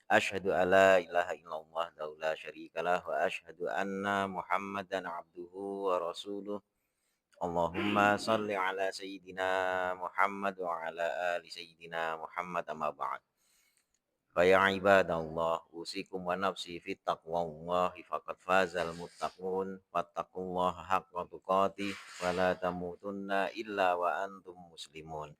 Asyhadu alla ilaha illallah wahdahu la syarikalah wa asyhadu anna Muhammadan abduhu wa rasuluh. Allahumma shalli ala sayyidina Muhammad wa ala ali sayyidina Muhammad amma ba'd. Fa ya ibadallah usikum wa nafsi fit taqwallahi faqad fazal muttaqun fattaqullaha haqqa tuqatih wa la tamutunna illa wa antum muslimun.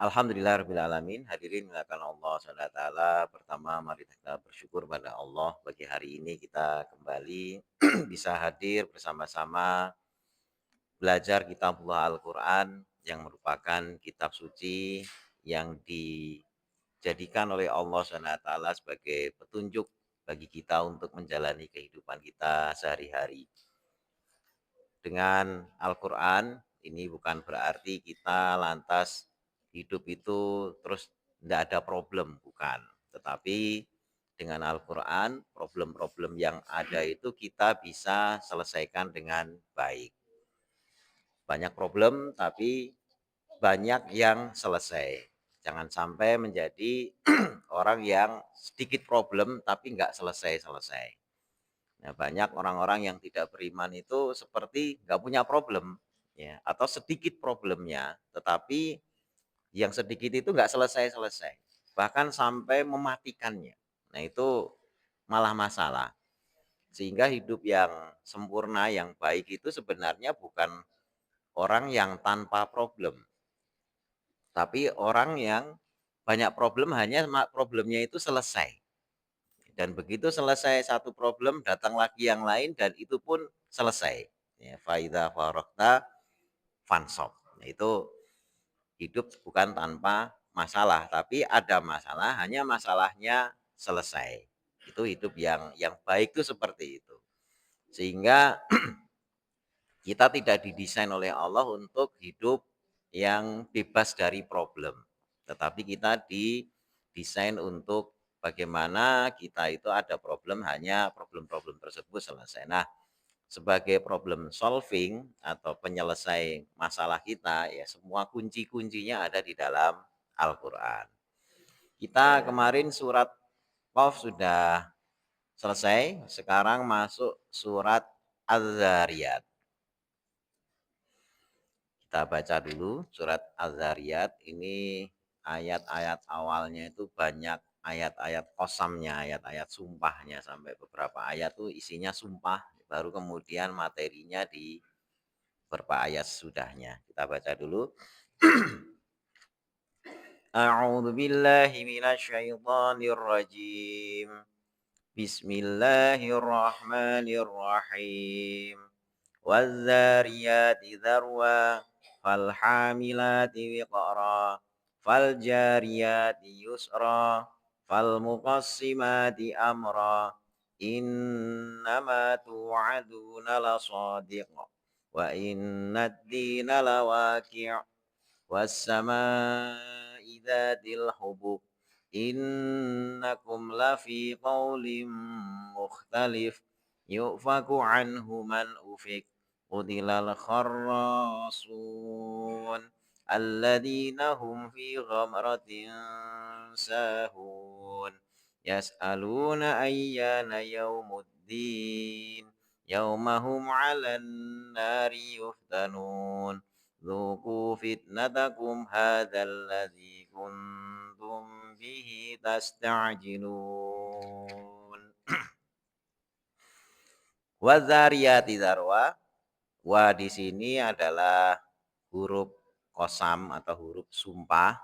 Alhamdulillah alamin. Hadirin mulakan Allah SWT. Pertama mari kita bersyukur pada Allah bagi hari ini kita kembali bisa hadir bersama-sama belajar kitabullah Al-Quran yang merupakan kitab suci yang dijadikan oleh Allah SWT sebagai petunjuk bagi kita untuk menjalani kehidupan kita sehari-hari. Dengan Al-Quran ini bukan berarti kita lantas hidup itu terus tidak ada problem, bukan. Tetapi dengan Al-Quran problem-problem yang ada itu kita bisa selesaikan dengan baik. Banyak problem tapi banyak yang selesai. Jangan sampai menjadi orang yang sedikit problem tapi nggak selesai-selesai. Nah, banyak orang-orang yang tidak beriman itu seperti nggak punya problem, ya, atau sedikit problemnya, tetapi yang sedikit itu nggak selesai-selesai, bahkan sampai mematikannya. Nah, itu malah masalah. Sehingga hidup yang sempurna, yang baik itu sebenarnya bukan orang yang tanpa problem, tapi orang yang banyak problem hanya problemnya itu selesai. Dan begitu selesai satu problem, datang lagi yang lain dan itu pun selesai. Ya, faida farokta fansob. Nah, itu hidup bukan tanpa masalah, tapi ada masalah, hanya masalahnya selesai. Itu hidup yang baik itu seperti itu. Sehingga kita tidak didesain oleh Allah untuk hidup yang bebas dari problem. Tetapi kita didesain untuk bagaimana kita itu ada problem, hanya problem-problem tersebut selesai. Nah, sebagai problem solving atau penyelesai masalah kita, ya semua kunci-kuncinya ada di dalam Al-Quran. Kita kemarin surat Qaf sudah selesai, sekarang masuk surat Az-Zariyat. Kita baca dulu surat Az-Zariyat. Ini ayat-ayat awalnya itu banyak ayat-ayat kosamnya, ayat-ayat sumpahnya, sampai beberapa ayat tuh isinya sumpah. Baru kemudian materinya di beberapa ayat sudahnya. Kita baca dulu. A'udzu billahi minasyaitonir rajim. Bismillahirrahmanirrahim. Waz-zariyati dzarwa falhamilati wiqra faljariyati yusra falmuqassimati amra innama tu'aduna lasadiq wa innad dina lawaqi' was-samaa'i dzatil hubub innakum lafi qaulin mukhtalif yu'faku anhu man ufik qudilal kharrasun alladzina hum fi ghamratin sahun yas'aluna ayyana yaumuddin yaumahum 'alan nari yuftanun Zuku fitnatakum hadzal ladzi kuntum bihi tasta'jilun. Wazariyati dzarwa. Wa di sini adalah huruf qasam atau huruf sumpah.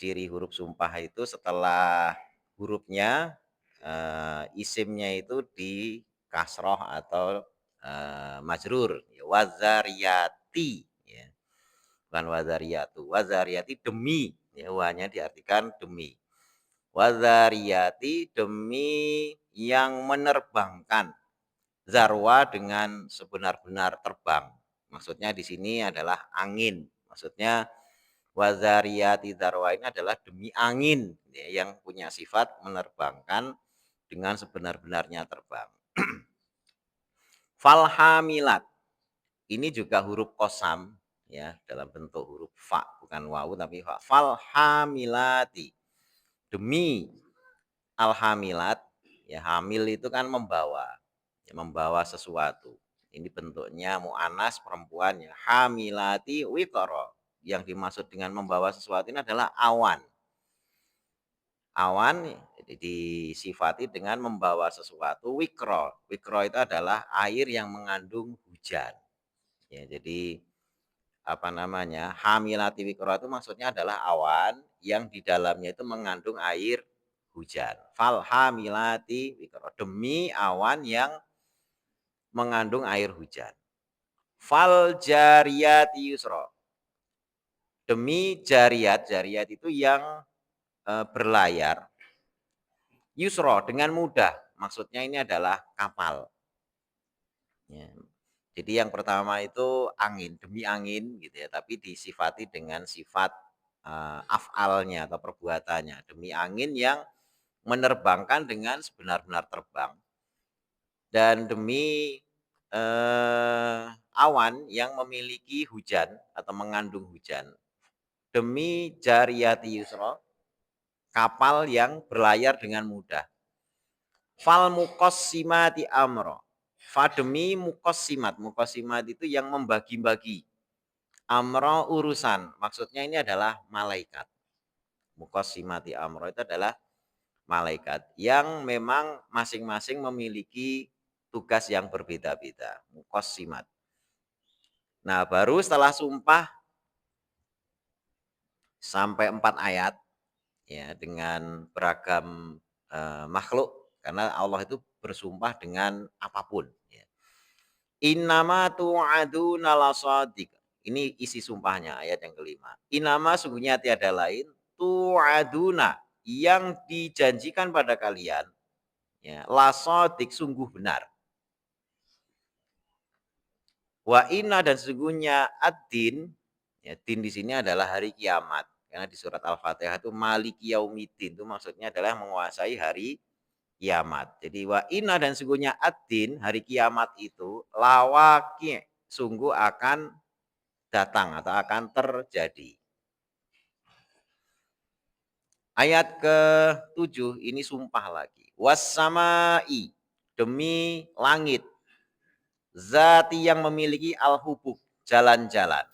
Ciri huruf sumpah itu setelah hurufnya isimnya itu di kasroh atau majrur. Wazariyati, ya. Bukan wazariyatu. Wazariyati demi, ya, wanya diartikan demi. Wazariyati demi yang menerbangkan. Zarwa dengan sebenar-benar terbang. Maksudnya di sini adalah angin. Maksudnya wazariyati zarwa ini adalah demi angin, ya, yang punya sifat menerbangkan dengan sebenar-benarnya terbang. Falhamilat. Ini juga huruf kosam, ya, dalam bentuk huruf fa, bukan wawu tapi fa. Falhamilati. Demi al-hamilat, ya hamil itu kan membawa, ya, membawa sesuatu. Ini bentuknya mu'anas perempuan ya. Hamilati wiqra. Yang dimaksud dengan membawa sesuatu ini adalah awan. Awan disifati dengan membawa sesuatu wikro. Wikro itu adalah air yang mengandung hujan. Ya, jadi apa namanya? Hamilati wikro itu maksudnya adalah awan yang di dalamnya itu mengandung air hujan. Fal hamilati wikro. Demi awan yang mengandung air hujan. Fal jariyati yusro. Demi jariyat, jariyat itu yang berlayar. Yusro dengan mudah, maksudnya ini adalah kapal. Ya. Jadi yang pertama itu angin, demi angin gitu ya, tapi disifati dengan sifat afalnya atau perbuatannya. Demi angin yang menerbangkan dengan sebenar-benar terbang. Dan demi awan yang memiliki hujan atau mengandung hujan. Demi jariyati yusro, kapal yang berlayar dengan mudah. Fal muqassimati amro. Fademi muqassimat itu yang membagi-bagi. Amro urusan, maksudnya ini adalah malaikat. Muqassimati amro itu adalah malaikat yang memang masing-masing memiliki tugas yang berbeda-beda. Muqassimat. Nah, baru setelah sumpah sampai 4 ayat ya dengan beragam makhluk, karena Allah itu bersumpah dengan apapun ya. Innama tu'aduna lasadik. Ini isi sumpahnya ayat yang kelima. Innama sungguhnya tiada lain tu'aduna yang dijanjikan pada kalian ya, lasadik sungguh benar. Wa inna dan sesungguhnya ad-din, ya, din di sini adalah hari kiamat. Karena di surat Al-Fatihah itu maliki yaumiddin itu maksudnya adalah menguasai hari kiamat. Jadi wa inna dan sungguhnya ad-din, hari kiamat itu lawaki, sungguh akan datang atau akan terjadi. Ayat ke-7 ini sumpah lagi. Wassamai, demi langit. Zati yang memiliki al-hubub, jalan-jalan.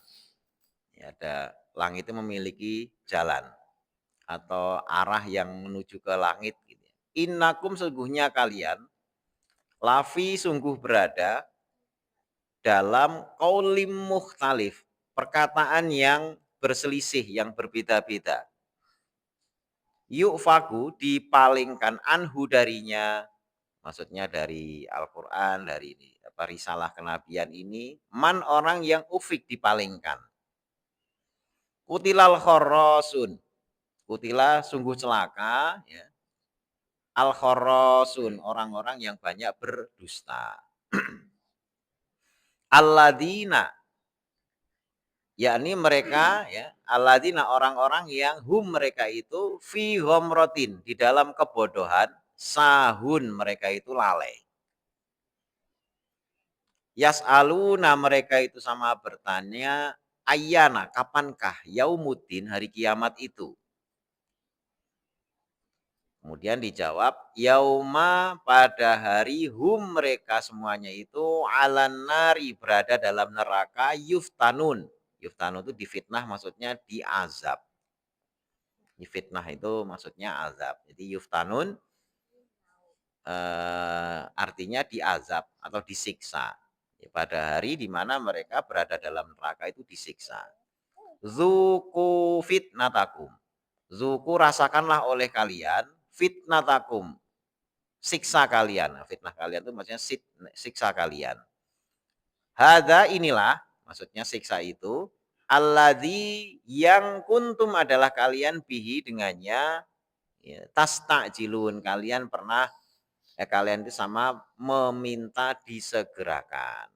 Ya, ada langit itu memiliki jalan atau arah yang menuju ke langit gitu. Innakum sungguhnya kalian lafi sungguh berada dalam qaulim mukhtalif, perkataan yang berselisih, yang berbeda-beda. Yu'faku dipalingkan anhu darinya, maksudnya dari Al-Qur'an, dari risalah kenabian ini, man orang yang ufik dipalingkan. Kutilal khorosun, kutila sungguh celaka ya. Al khorosun, orang-orang yang banyak berdusta. Alladzina, yakni mereka ya, alladzina orang-orang yang hum mereka itu fi ghamratin, di dalam kebodohan, sahun mereka itu lalai. Yas'aluna mereka itu sama bertanya, ayyana kapankah yaumuddin, hari kiamat itu. Kemudian dijawab, yauma pada hari hum mereka semuanya itu alan nari berada dalam neraka yuftanun. Yuftanun itu difitnah maksudnya diazab. Difitnah itu maksudnya azab. Jadi yuftanun artinya diazab atau disiksa. Ya, pada hari di mana mereka berada dalam neraka itu disiksa. Zuku fitnatakum. Zuku rasakanlah oleh kalian fitnatakum, siksa kalian. Nah, fitnah kalian itu maksudnya siksa kalian. Hada inilah maksudnya siksa itu alladzi yang kuntum adalah kalian bihi dengannya ya, tastajilun, kalian pernah kalian itu sama meminta disegerakan.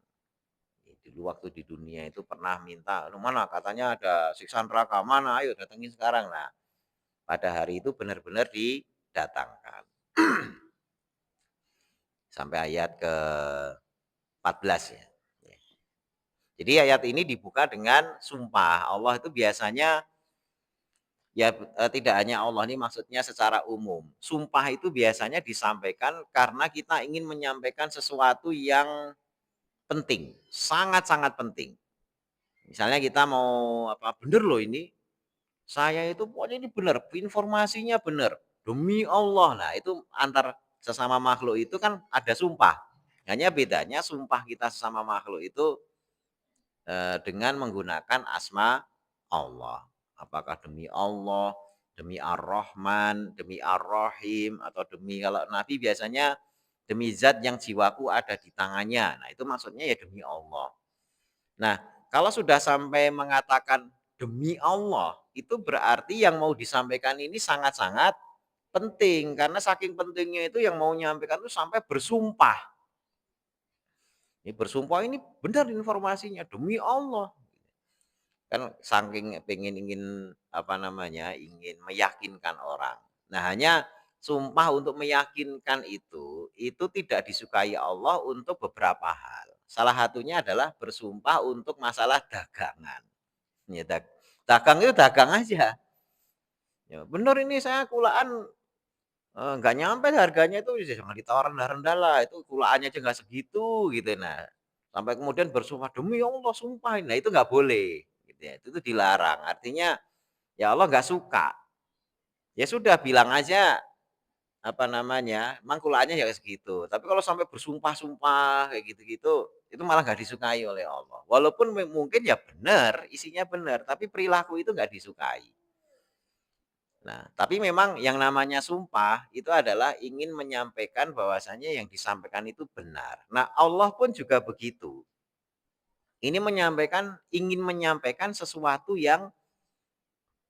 Dulu waktu di dunia itu pernah minta, mana katanya ada siksa neraka, mana ayo datengin sekarang. Nah, pada hari itu benar-benar didatangkan. Sampai ayat ke-14 ya. Jadi ayat ini dibuka dengan sumpah. Allah itu biasanya Ya, tidak hanya Allah, ini maksudnya secara umum. Sumpah itu biasanya disampaikan karena kita ingin menyampaikan sesuatu yang penting, sangat-sangat penting. Misalnya kita mau apa, "Bener loh ini, saya itu pokoknya ini bener, informasinya bener, demi Allah." Nah, itu antar sesama makhluk itu kan ada sumpah. Hanya bedanya sumpah kita sesama makhluk itu dengan menggunakan asma Allah. Apakah demi Allah, demi Ar-Rahman, demi Ar-Rahim, atau demi kalau Nabi biasanya demi zat yang jiwaku ada di tangannya. Nah, itu maksudnya ya demi Allah. Nah, kalau sudah sampai mengatakan demi Allah, itu berarti yang mau disampaikan ini sangat-sangat penting. Karena saking pentingnya itu yang mau menyampaikan itu sampai bersumpah. Ini bersumpah ini benar informasinya demi Allah. Kan saking pengen ingin, apa namanya, ingin meyakinkan orang. Nah, hanya sumpah untuk meyakinkan itu tidak disukai Allah untuk beberapa hal. Salah satunya adalah bersumpah untuk masalah dagangan. Ya, dagang itu dagang aja. Ya, bener ini saya kulaan, nggak nyampe harganya itu, ya jangan ditawar rendah-rendah lah, itu kulaannya aja nggak segitu, gitu. Nah, sampai kemudian bersumpah, "Demi Allah sumpah." Nah, itu nggak boleh, gitu ya, itu dilarang. Artinya, ya Allah nggak suka. Ya sudah bilang aja, apa namanya, "Emang kulaannya ya segitu." Tapi kalau sampai bersumpah-sumpah kayak gitu-gitu, itu malah nggak disukai oleh Allah. Walaupun mungkin ya benar, isinya benar, tapi perilaku itu nggak disukai. Nah, tapi memang yang namanya sumpah itu adalah ingin menyampaikan bahwasanya yang disampaikan itu benar. Nah, Allah pun juga begitu. Ini ingin menyampaikan sesuatu yang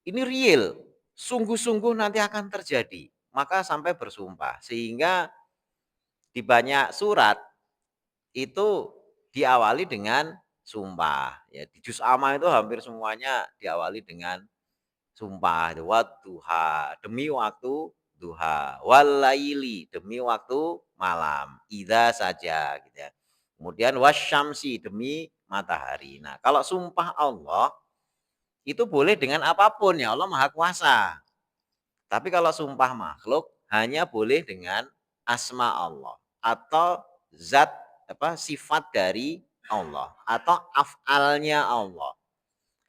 ini real, sungguh-sungguh nanti akan terjadi. Maka sampai bersumpah. Sehingga di banyak surat itu diawali dengan sumpah. Ya, di juz amma itu hampir semuanya diawali dengan sumpah, wadduha, demi waktu duha, walaili, demi waktu malam, idza saja gitu ya. Kemudian wasyamsi, demi matahari. Nah, kalau sumpah Allah itu boleh dengan apapun ya, Allah Maha Kuasa. Tapi kalau sumpah makhluk hanya boleh dengan asma Allah atau zat apa sifat dari Allah atau afalnya Allah.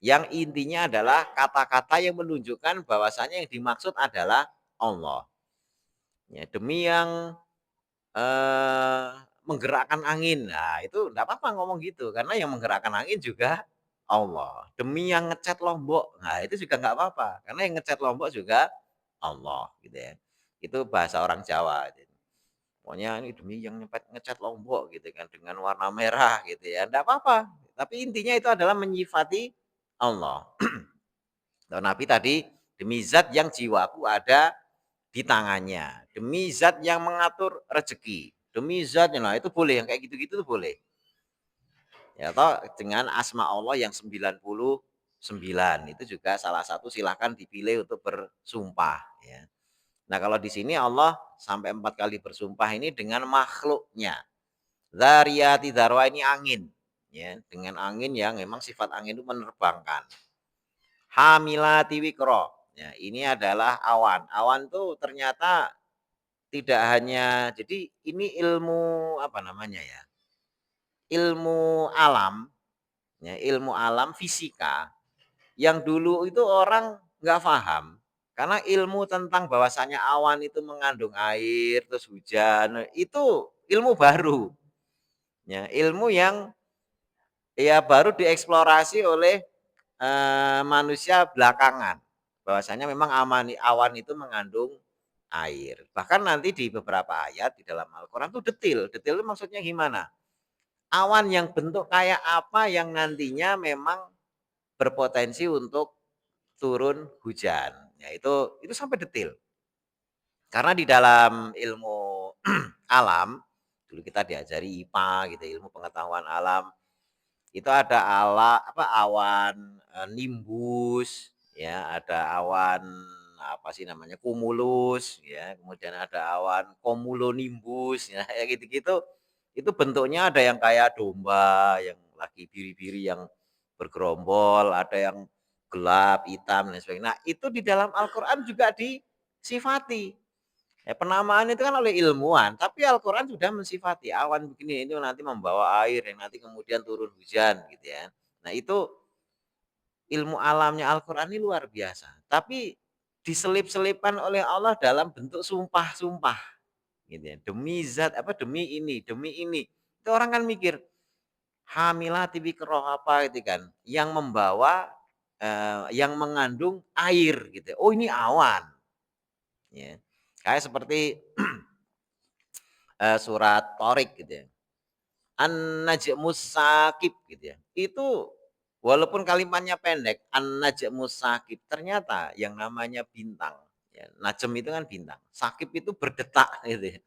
Yang intinya adalah kata-kata yang menunjukkan bahwasanya yang dimaksud adalah Allah. Ya, demi yang menggerakkan angin. Nah, itu enggak apa-apa ngomong gitu, karena yang menggerakkan angin juga Allah. Demi yang ngecat Lombok, nah itu juga nggak apa-apa, karena yang ngecat Lombok juga Allah, gitu ya. Itu bahasa orang Jawa. Pokoknya ini demi yang ngecat Lombok gitu kan dengan warna merah gitu ya, enggak apa-apa. Tapi intinya itu adalah menyifati Allah. Kalau Nabi tadi, demi zat yang jiwaku ada di tangannya, demi zat yang mengatur rezeki, demi zat, nah itu boleh, yang kayak gitu-gitu tuh boleh. Ya toh dengan asma Allah yang 99 itu juga salah satu silahkan dipilih untuk bersumpah ya. Nah, kalau di sini Allah sampai 4 kali bersumpah ini dengan makhluknya. Zariyati dzarwa ini angin ya, dengan angin yang memang sifat angin itu menerbangkan. Hamilati wikro. Ya, ini adalah awan. Awan tuh ternyata tidak hanya jadi ini ilmu apa namanya ya? Ilmu alam, ya, ilmu alam fisika yang dulu itu orang nggak paham. Karena ilmu tentang bahwasanya awan itu mengandung air, terus hujan, itu ilmu baru. Ya, ilmu yang ya baru dieksplorasi oleh manusia belakangan. Bahwasanya memang awan itu mengandung air. Bahkan nanti di beberapa ayat di dalam Al-Qur'an itu detail. Detail itu maksudnya gimana? Awan yang bentuk kayak apa yang nantinya memang berpotensi untuk turun hujan. Ya itu sampai detail. Karena di dalam ilmu alam, dulu kita diajari IPA gitu, ilmu pengetahuan alam, itu ada awan, nimbus, ya, ada awan, apa sih namanya, cumulus, ya, kemudian ada awan cumulonimbus, ya, kayak gitu-gitu. Itu bentuknya ada yang kayak domba, yang lagi biri-biri yang bergerombol, ada yang gelap, hitam dan sebagainya. Nah, itu di dalam Al-Qur'an juga disifati. Ya, penamaan itu kan oleh ilmuwan, tapi Al-Qur'an sudah mensifati awan begini ini nanti membawa air yang nanti kemudian turun hujan gitu ya. Nah, itu ilmu alamnya Al-Qur'an ini luar biasa. Tapi diselip-selipkan oleh Allah dalam bentuk sumpah-sumpah gitu ya. Demi zat apa demi ini, demi ini. Itu orang kan mikir, hamilati bikroh apa itu kan, yang membawa yang mengandung air gitu. Oh, ini awan ya. Kayak seperti surat Torik gitu ya. An-najmus sakib gitu ya. Itu walaupun kalimatnya pendek, an-najmus sakib, ternyata yang namanya bintang ya. Najem itu kan bintang. Sakib itu berdetak gitu ya.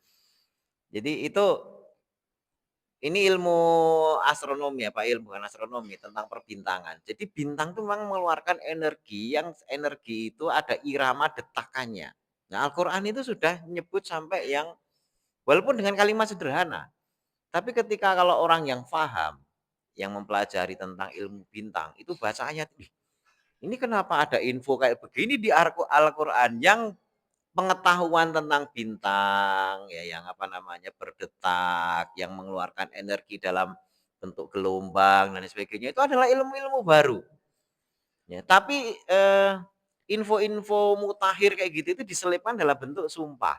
Jadi itu ini ilmu astronomi apa ilmu bukan astronomi tentang perbintangan. Jadi bintang itu memang mengeluarkan energi yang energi itu ada irama detakannya. Nah, Al-Qur'an itu sudah menyebut sampai yang walaupun dengan kalimat sederhana, tapi ketika kalau orang yang paham, yang mempelajari tentang ilmu bintang, itu baca ayat, ini kenapa ada info kayak begini di Al-Quran yang pengetahuan tentang bintang, ya yang apa namanya berdetak, yang mengeluarkan energi dalam bentuk gelombang dan sebagainya itu adalah ilmu-ilmu baru. Ya, tapi info-info mutakhir kayak gitu itu diselipkan dalam bentuk sumpah.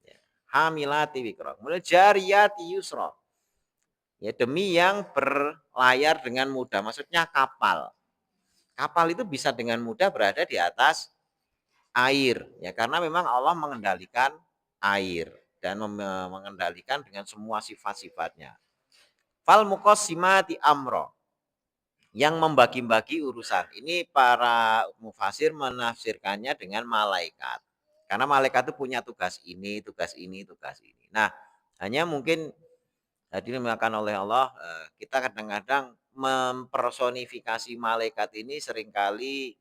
Ya. Hamilati wikra, kemudian jariyati yusra. Ya, demi yang berlayar dengan mudah, maksudnya kapal. Kapal itu bisa dengan mudah berada di atas air, ya karena memang Allah mengendalikan air dan mengendalikan dengan semua sifat-sifatnya. Fal muqassimati amro, yang membagi-bagi urusan. Ini para mufasir menafsirkannya dengan malaikat. Karena malaikat itu punya tugas ini, tugas ini, tugas ini. Nah, hanya mungkin dimakan oleh Allah, kita kadang-kadang mempersonifikasi malaikat ini seringkali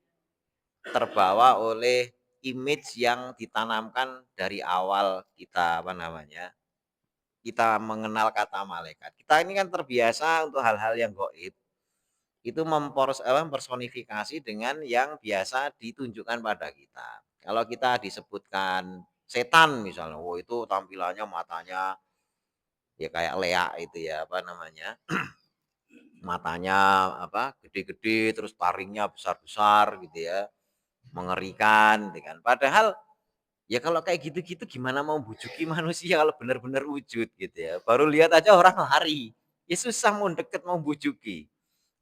terbawa oleh image yang ditanamkan dari awal kita apa namanya, kita mengenal kata malaikat. Kita ini kan terbiasa untuk hal-hal yang gaib, itu mempersonifikasi dengan yang biasa ditunjukkan pada kita. Kalau kita disebutkan setan misalnya, oh itu tampilannya matanya ya kayak leak itu ya, apa namanya, matanya apa, gede-gede, terus taringnya besar-besar gitu ya, mengerikan gitu kan. Padahal ya kalau kayak gitu-gitu gimana mau bujuki manusia kalau benar-benar wujud gitu ya. Baru lihat aja orang lari. Ya susah mau deket mau bujuki.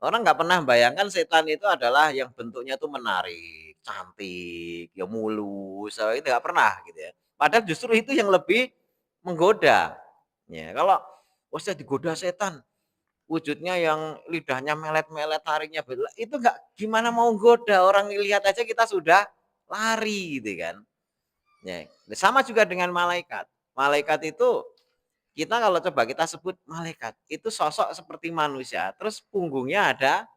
Orang nggak pernah bayangkan setan itu adalah yang bentuknya tuh menarik, cantik, ya mulus, itu nggak pernah gitu ya. Padahal justru itu yang lebih menggoda. Ya, kalau saya digoda setan, wujudnya yang lidahnya melet-melet, taringnya itu nggak gimana mau goda, orang lihat aja kita sudah lari gitu kan. Ya, sama juga dengan malaikat. Malaikat itu kita kalau coba kita sebut malaikat, itu sosok seperti manusia, terus punggungnya ada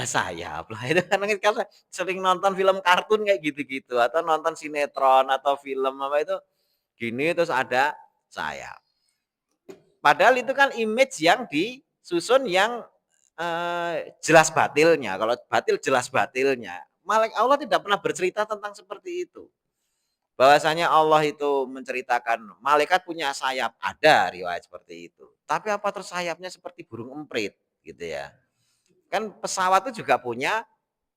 sayap lah. Itu kan kita sering nonton film kartun kayak gitu-gitu atau nonton sinetron atau film apa itu gini terus ada sayap. Padahal itu kan image yang disusun yang jelas batilnya. Kalau batil jelas batilnya. Malaikat Allah tidak pernah bercerita tentang seperti itu. Bahwasanya Allah itu menceritakan malaikat punya sayap, ada riwayat seperti itu. Tapi apa terus sayapnya seperti burung emprit gitu ya. Kan pesawat itu juga punya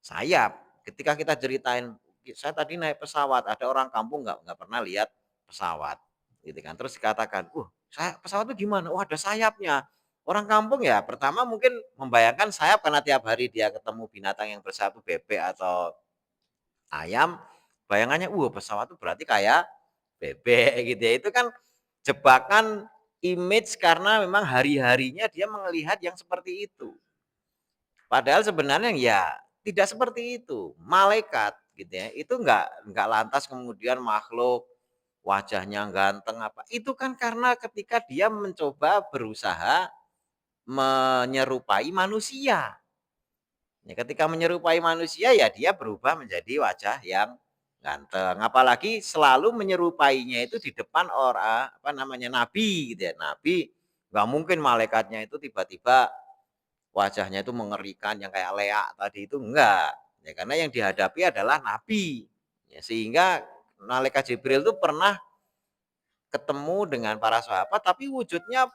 sayap. Ketika kita ceritain, saya tadi naik pesawat, ada orang kampung nggak pernah lihat pesawat, gitu kan. Terus dikatakan, saya pesawat itu gimana? Wah, ada sayapnya. Orang kampung ya pertama mungkin membayangkan sayap karena tiap hari dia ketemu binatang yang bersatu bebek atau ayam, bayangannya, pesawat itu berarti kayak bebek gitu ya. Itu kan jebakan image karena memang hari-harinya dia melihat yang seperti itu. Padahal sebenarnya ya tidak seperti itu. Malaikat gitu ya, itu enggak lantas kemudian makhluk wajahnya ganteng apa. Itu kan karena ketika dia mencoba berusaha menyerupai manusia. Ya, ketika menyerupai manusia ya dia berubah menjadi wajah yang ganteng. Apalagi selalu menyerupainya itu di depan orang apa namanya nabi gitu ya. Nabi nggak mungkin malaikatnya itu tiba-tiba wajahnya itu mengerikan yang kayak leak tadi itu enggak. Ya, karena yang dihadapi adalah nabi. Ya, sehingga malaikat Jibril itu pernah ketemu dengan para sahabat tapi wujudnya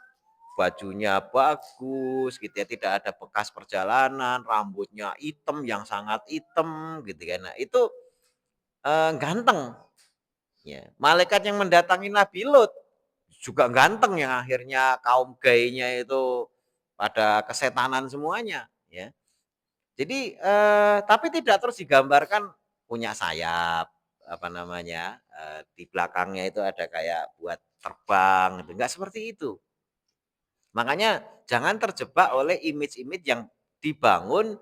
bajunya bagus gitu ya, tidak ada bekas perjalanan, rambutnya hitam yang sangat hitam gitu kan. Nah, itu ganteng ya. Malaikat yang mendatangi Nabi Lut juga ganteng yang akhirnya kaum gaynya itu pada kesetanan semuanya ya. Jadi tapi tidak terus digambarkan punya sayap apa namanya di belakangnya itu ada kayak buat terbang gitu. Enggak seperti itu. Makanya jangan terjebak oleh image-image yang dibangun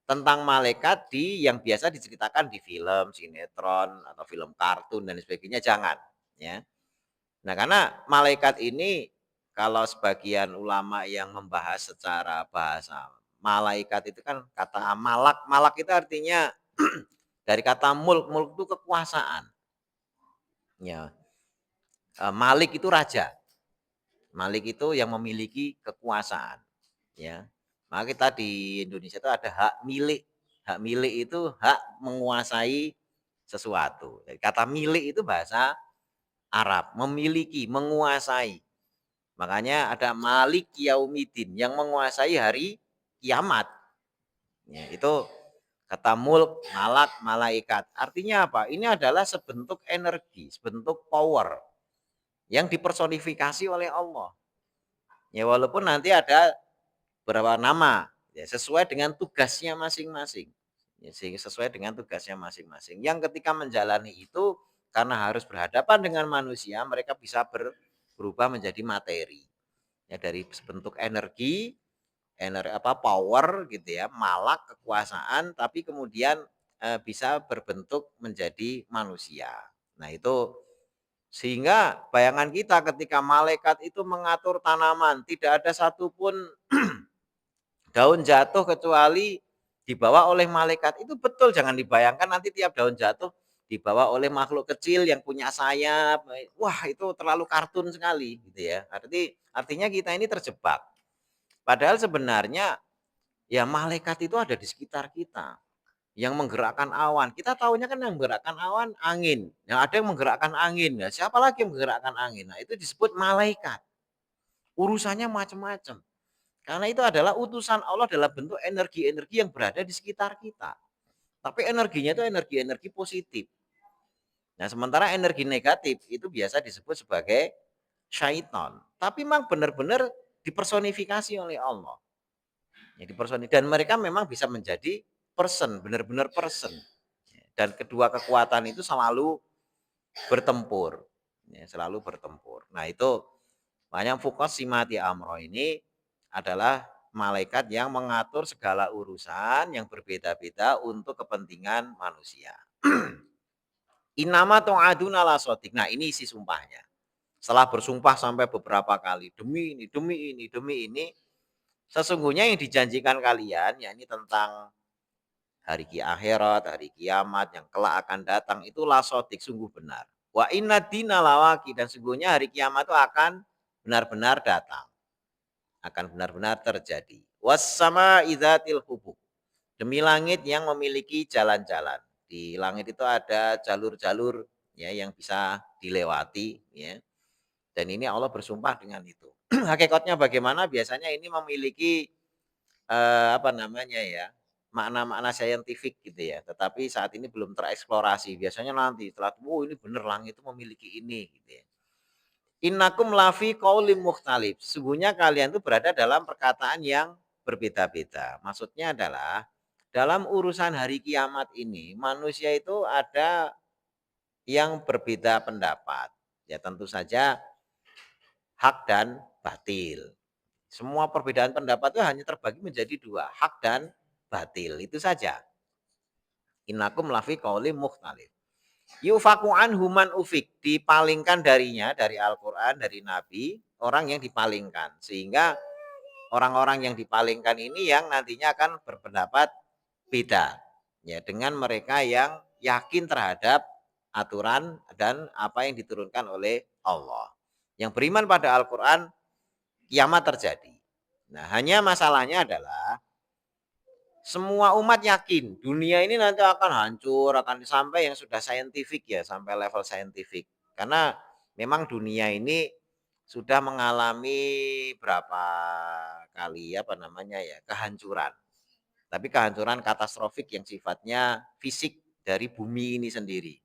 tentang malaikat yang biasa diceritakan di film, sinetron, atau film kartun dan sebagainya, jangan. Ya. Nah, karena malaikat ini kalau sebagian ulama yang membahas secara bahasa malaikat itu kan kata malak, malak itu artinya dari kata mulk, mulk itu kekuasaan. Ya. Malik itu raja. Malik itu yang memiliki kekuasaan. Ya. Maka kita di Indonesia itu ada hak milik. Hak milik itu hak menguasai sesuatu. Jadi kata milik itu bahasa Arab, memiliki, menguasai. Makanya ada Malik Yaumidin yang menguasai hari kiamat. Ya, itu kata mulk, malak, malaikat. Artinya apa? Ini adalah sebentuk energi, sebentuk power yang dipersonifikasi oleh Allah. Ya walaupun nanti ada berapa nama ya sesuai dengan tugasnya masing-masing. Ya, sesuai dengan tugasnya masing-masing. Yang ketika menjalani itu karena harus berhadapan dengan manusia, mereka bisa berubah menjadi materi. Ya dari bentuk energi, power gitu ya, malak kekuasaan tapi kemudian bisa berbentuk menjadi manusia. Nah, itu sehingga bayangan kita ketika malaikat itu mengatur tanaman, tidak ada satupun daun jatuh kecuali dibawa oleh malaikat. Itu betul, jangan dibayangkan nanti tiap daun jatuh dibawa oleh makhluk kecil yang punya sayap. Wah, itu terlalu kartun sekali gitu ya. Artinya kita ini terjebak. Padahal sebenarnya ya malaikat itu ada di sekitar kita yang menggerakkan awan. Kita tahunya kan yang menggerakkan awan angin. Yang ada yang menggerakkan angin. Ya, siapa lagi yang menggerakkan angin? Nah, itu disebut malaikat. Urusannya macam-macam. Karena itu adalah utusan Allah dalam bentuk energi-energi yang berada di sekitar kita. Tapi energinya itu energi-energi positif. Nah, sementara energi negatif itu biasa disebut sebagai syaitan. Tapi memang benar-benar dipersonifikasi oleh Allah. Ya, dan mereka memang bisa menjadi person, benar-benar person. Dan kedua kekuatan itu selalu bertempur. Ya, selalu bertempur. Nah, itu makanya Fuqas Simati Amro ini adalah malaikat yang mengatur segala urusan yang berbeda-beda untuk kepentingan manusia. Inama tu'aduna la sodik. Nah, ini isi sumpahnya. Setelah bersumpah sampai beberapa kali, demi ini, demi ini, demi ini, sesungguhnya yang dijanjikan kalian, yakni tentang hari akhirat, hari kiamat yang kelak akan datang, itu la sodik, sungguh benar. Wa inna dina lawaki, dan sungguhnya hari kiamat itu akan benar-benar datang. Akan benar-benar terjadi. Wassama idzatil hubub. Demi langit yang memiliki jalan-jalan. Di langit itu ada jalur-jalur ya yang bisa dilewati ya. Dan ini Allah bersumpah dengan itu. Hakikatnya bagaimana? Biasanya ini memiliki apa namanya ya? Makna-makna saintifik gitu ya. Tetapi saat ini belum tereksplorasi. Biasanya nanti setelah ini benar langit itu memiliki ini gitu ya. Innakum lafi qaulim mukhtalif. Sesungguhnya kalian itu berada dalam perkataan yang berbeda-beda. Maksudnya adalah dalam urusan hari kiamat ini manusia itu ada yang berbeda pendapat. Ya tentu saja hak dan batil. Semua perbedaan pendapat itu hanya terbagi menjadi dua, hak dan batil. Itu saja. Innakum lafi qaulim mukhtalif. Yufaku human ufik, dipalingkan darinya, dari Al-Quran, dari Nabi, orang yang dipalingkan. Sehingga orang-orang yang dipalingkan ini yang nantinya akan berpendapat beda. Ya, dengan mereka yang yakin terhadap aturan dan apa yang diturunkan oleh Allah. Yang beriman pada Al-Quran, kiamat terjadi. Nah, hanya masalahnya adalah Semua umat yakin dunia ini nanti akan hancur, akan sampai yang sudah saintifik ya, sampai level saintifik. Karena memang dunia ini sudah mengalami berapa kali apa namanya ya, kehancuran. Tapi kehancuran katastrofik yang sifatnya fisik dari bumi ini sendiri.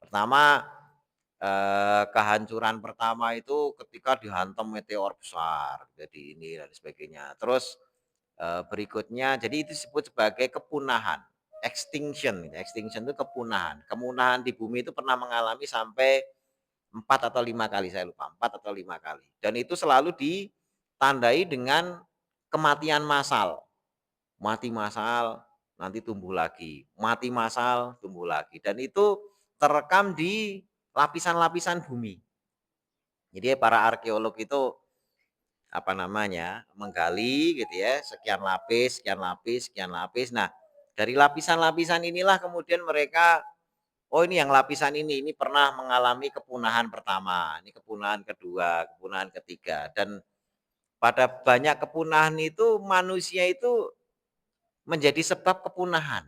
Pertama, kehancuran pertama itu ketika dihantam meteor besar, jadi ini dan sebagainya. Terus berikutnya, jadi itu disebut sebagai kepunahan, extinction. Extinction itu kepunahan. Kepunahan di bumi itu pernah mengalami sampai 4 atau 5 kali, saya lupa, 4 atau 5 kali. Dan itu selalu ditandai dengan kematian massal. Mati massal, nanti tumbuh lagi. Mati massal, tumbuh lagi. Dan itu terekam di lapisan-lapisan bumi. Jadi para arkeolog itu apa namanya, menggali gitu ya, sekian lapis, sekian lapis, sekian lapis. Nah, dari lapisan-lapisan inilah kemudian mereka, oh ini yang lapisan ini pernah mengalami kepunahan pertama, ini kepunahan kedua, kepunahan ketiga. Dan pada banyak kepunahan itu manusia itu menjadi sebab kepunahan.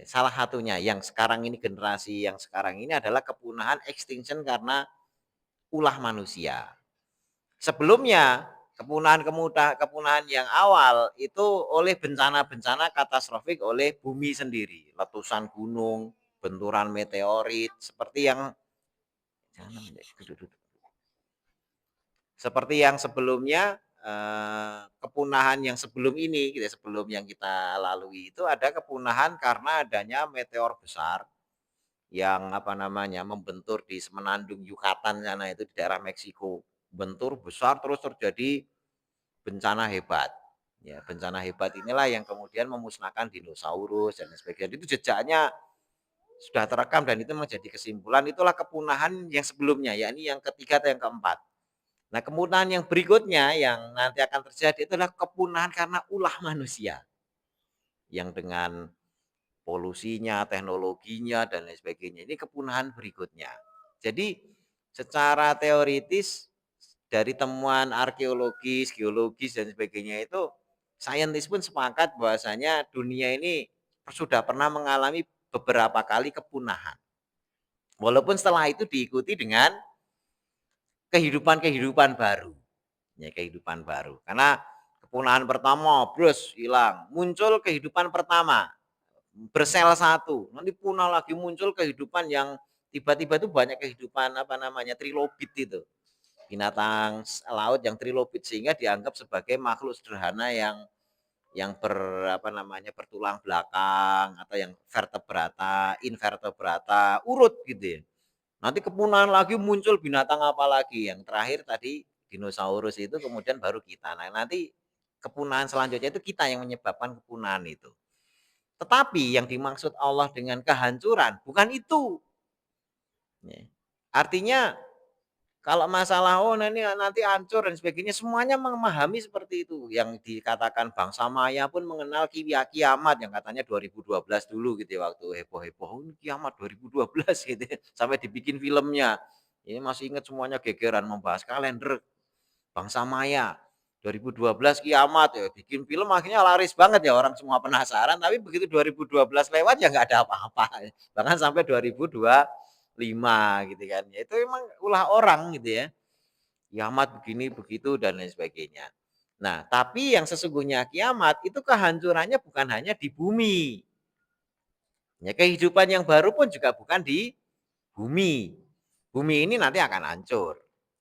Salah satunya yang sekarang ini, generasi yang sekarang ini adalah kepunahan extinction karena ulah manusia. Sebelumnya kepunahan yang awal itu oleh bencana-bencana katastrofik oleh bumi sendiri, letusan gunung, benturan meteorit seperti yang sebelumnya, kepunahan yang sebelum ini gitu ya, sebelum yang kita lalui itu ada kepunahan karena adanya meteor besar yang apa namanya, membentur di semenandung Yucatan sana itu di daerah Meksiko. Bentur besar terus terjadi bencana hebat. Ya, bencana hebat inilah yang kemudian memusnahkan dinosaurus dan sebagainya. Itu jejaknya sudah terekam dan itu menjadi kesimpulan itulah kepunahan yang sebelumnya, yakni yang ketiga atau yang keempat. Nah, kepunahan yang berikutnya yang nanti akan terjadi itu adalah kepunahan karena ulah manusia. Yang dengan polusinya, teknologinya dan lain sebagainya. Ini kepunahan berikutnya. Jadi secara teoritis dari temuan arkeologis, geologis dan sebagainya itu saintis pun sepakat bahwasanya dunia ini sudah pernah mengalami beberapa kali kepunahan. Walaupun setelah itu diikuti dengan kehidupan-kehidupan baru. Ya, kehidupan baru. Karena kepunahan pertama, brus, hilang. Muncul kehidupan pertama, bersel satu. Nanti punah lagi, muncul kehidupan yang tiba-tiba itu banyak kehidupan apa namanya, trilobit itu. Binatang laut yang trilobit sehingga dianggap sebagai makhluk sederhana yang apa namanya, bertulang belakang atau yang vertebrata, invertebrata, urut gitu ya. Nanti kepunahan lagi muncul binatang apa lagi, yang terakhir tadi dinosaurus itu kemudian baru kita. Nah, nanti kepunahan selanjutnya itu kita yang menyebabkan kepunahan itu. Tetapi yang dimaksud Allah dengan kehancuran bukan itu. Ya. Artinya kalau masalah oh nanti hancur dan sebagainya semuanya memahami seperti itu. Yang dikatakan bangsa Maya pun mengenal kiamat yang katanya 2012 dulu gitu ya, waktu heboh-heboh ini kiamat 2012 gitu ya. Sampai dibikin filmnya. Ini masih ingat semuanya gegeran membahas kalender bangsa Maya 2012 kiamat ya, bikin film akhirnya laris banget ya, orang semua penasaran, tapi begitu 2012 lewat ya nggak ada apa-apa. Bahkan sampai 2025 gitu kan. Ya itu memang ulah orang gitu ya. Kiamat begini begitu dan lain sebagainya. Nah, tapi yang sesungguhnya kiamat itu kehancurannya bukan hanya di bumi. Ya, kehidupan yang baru pun juga bukan di bumi. Bumi ini nanti akan hancur.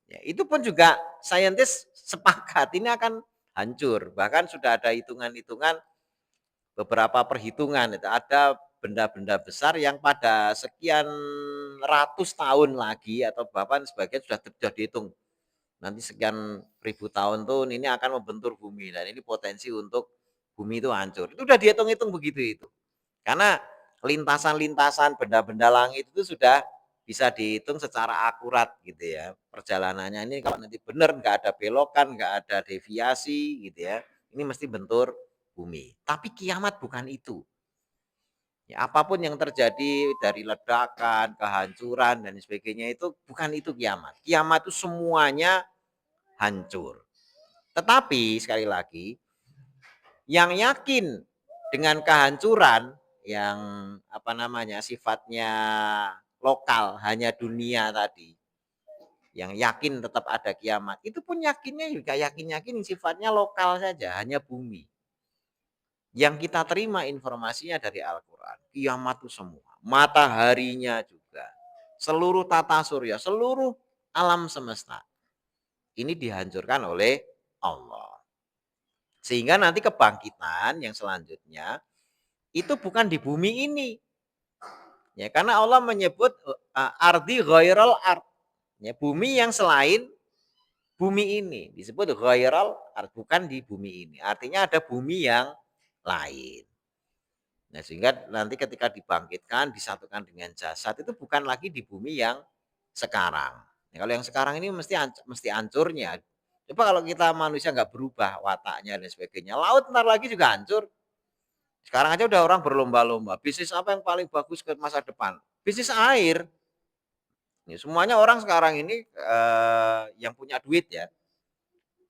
Ya, itu pun juga saintis sepakat ini akan hancur. Bahkan sudah ada hitungan-hitungan, beberapa perhitungan itu ada benda-benda besar yang pada sekian ratus tahun lagi atau bahkan sebagian sudah dihitung. Nanti sekian ribu tahun tuh ini akan membentur bumi dan ini potensi untuk bumi itu hancur. Itu sudah dihitung-hitung begitu itu. Karena lintasan-lintasan benda-benda langit itu sudah bisa dihitung secara akurat gitu ya. Perjalanannya ini kalau nanti benar nggak ada belokan, nggak ada deviasi gitu ya. Ini mesti bentur bumi. Tapi kiamat bukan itu. Ya, apapun yang terjadi dari ledakan, kehancuran dan sebagainya itu bukan itu kiamat. Kiamat itu semuanya hancur. Tetapi sekali lagi yang yakin dengan kehancuran yang sifatnya lokal, hanya dunia tadi, yang yakin tetap ada kiamat, itu pun yakinnya juga yakin-yakin sifatnya lokal saja, hanya bumi. Yang kita terima informasinya dari Al-Quran, kiamat itu semua, mataharinya juga, seluruh tata surya, seluruh alam semesta, ini dihancurkan oleh Allah. Sehingga nanti kebangkitan yang selanjutnya itu bukan di bumi ini. Ya, karena Allah menyebut ardi ghairal ard. Ya, bumi yang selain bumi ini disebut ghairal ard, bukan di bumi ini. Artinya ada bumi yang lain. Nah, sehingga nanti ketika dibangkitkan, disatukan dengan jasad itu bukan lagi di bumi yang sekarang. Nah, kalau yang sekarang ini mesti hancurnya. Coba kalau kita manusia nggak berubah wataknya dan sebagainya, laut ntar lagi juga hancur. Sekarang aja udah orang berlomba-lomba. Bisnis apa yang paling bagus ke masa depan? Bisnis air. Ya, semuanya orang sekarang ini yang punya duit ya.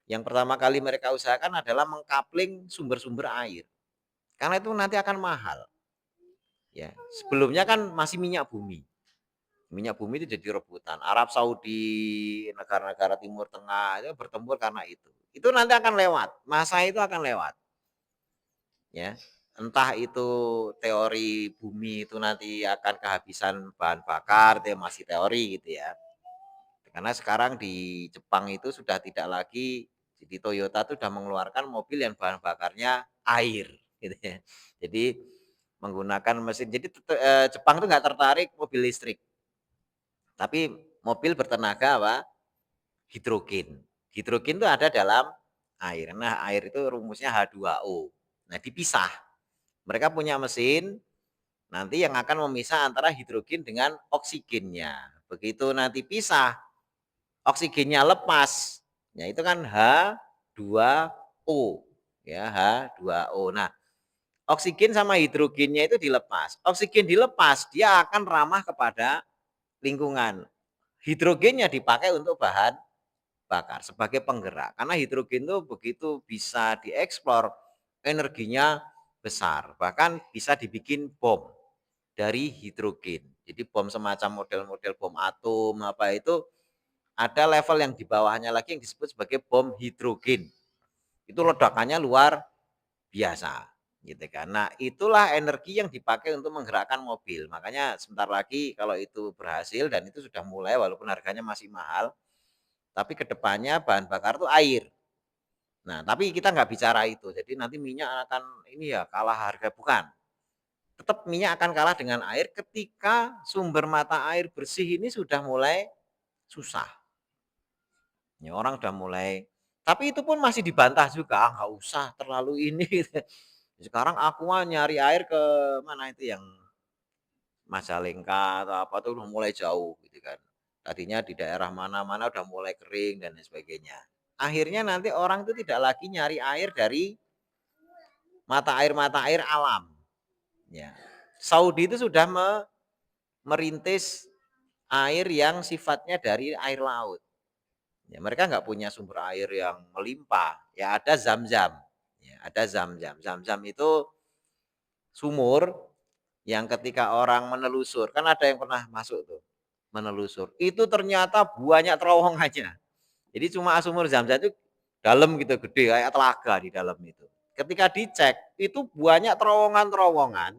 Yang pertama kali mereka usahakan adalah mengkapling sumber-sumber air. Karena itu nanti akan mahal. Ya, sebelumnya kan masih minyak bumi. Minyak bumi itu jadi rebutan. Arab Saudi, negara-negara Timur Tengah itu bertempur karena itu. Itu nanti akan lewat. Masa itu akan lewat. Ya, entah itu teori bumi itu nanti akan kehabisan bahan bakar, itu masih teori gitu ya. Karena sekarang di Jepang itu sudah tidak lagi, di Toyota itu sudah mengeluarkan mobil yang bahan bakarnya air gitu ya. Jadi menggunakan mesin. Jadi Jepang itu nggak tertarik mobil listrik. Tapi mobil bertenaga apa? Hidrogen. Hidrogen itu ada dalam air. Nah, air itu rumusnya H2O. Nah, dipisah. Mereka punya mesin nanti yang akan memisah antara hidrogen dengan oksigennya. Begitu nanti pisah, oksigennya lepas. Ya, itu kan H2O. Ya, H2O. Nah, oksigen sama hidrogennya itu dilepas. Oksigen dilepas, dia akan ramah kepada lingkungan. Hidrogennya dipakai untuk bahan bakar sebagai penggerak. Karena hidrogen itu begitu bisa dieksplor, energinya besar. Bahkan bisa dibikin bom dari hidrogen. Jadi bom semacam model-model bom atom apa itu ada level yang di bawahnya lagi yang disebut sebagai bom hidrogen. Itu ledakannya luar biasa gitu kan. Nah, itulah energi yang dipakai untuk menggerakkan mobil. Makanya sebentar lagi kalau itu berhasil dan itu sudah mulai walaupun harganya masih mahal, tapi kedepannya bahan bakar itu air. Nah, tapi kita nggak bicara itu. Jadi nanti minyak akan ini ya kalah harga, bukan. Tetap minyak akan kalah dengan air ketika sumber mata air bersih ini sudah mulai susah. Ya, orang udah mulai, tapi itu pun masih dibantah juga, ah, nggak usah terlalu ini. Sekarang Aqua nyari air ke mana itu yang Majalengka atau apa tuh udah mulai jauh gitu kan. Tadinya di daerah mana-mana udah mulai kering dan sebagainya. Akhirnya nanti orang itu tidak lagi nyari air dari mata air alam. Ya. Saudi itu sudah merintis air yang sifatnya dari air laut. Ya, mereka nggak punya sumber air yang melimpah. Ya ada zam-zam. Ya, ada zam-zam. Zam-zam itu sumur yang ketika orang menelusur, kan ada yang pernah masuk tuh, menelusur. Itu ternyata banyak terowongannya. Jadi cuma sumur zam-zam itu dalam gitu, gede kayak telaga di dalam itu. Ketika dicek, itu banyak terowongan-terowongan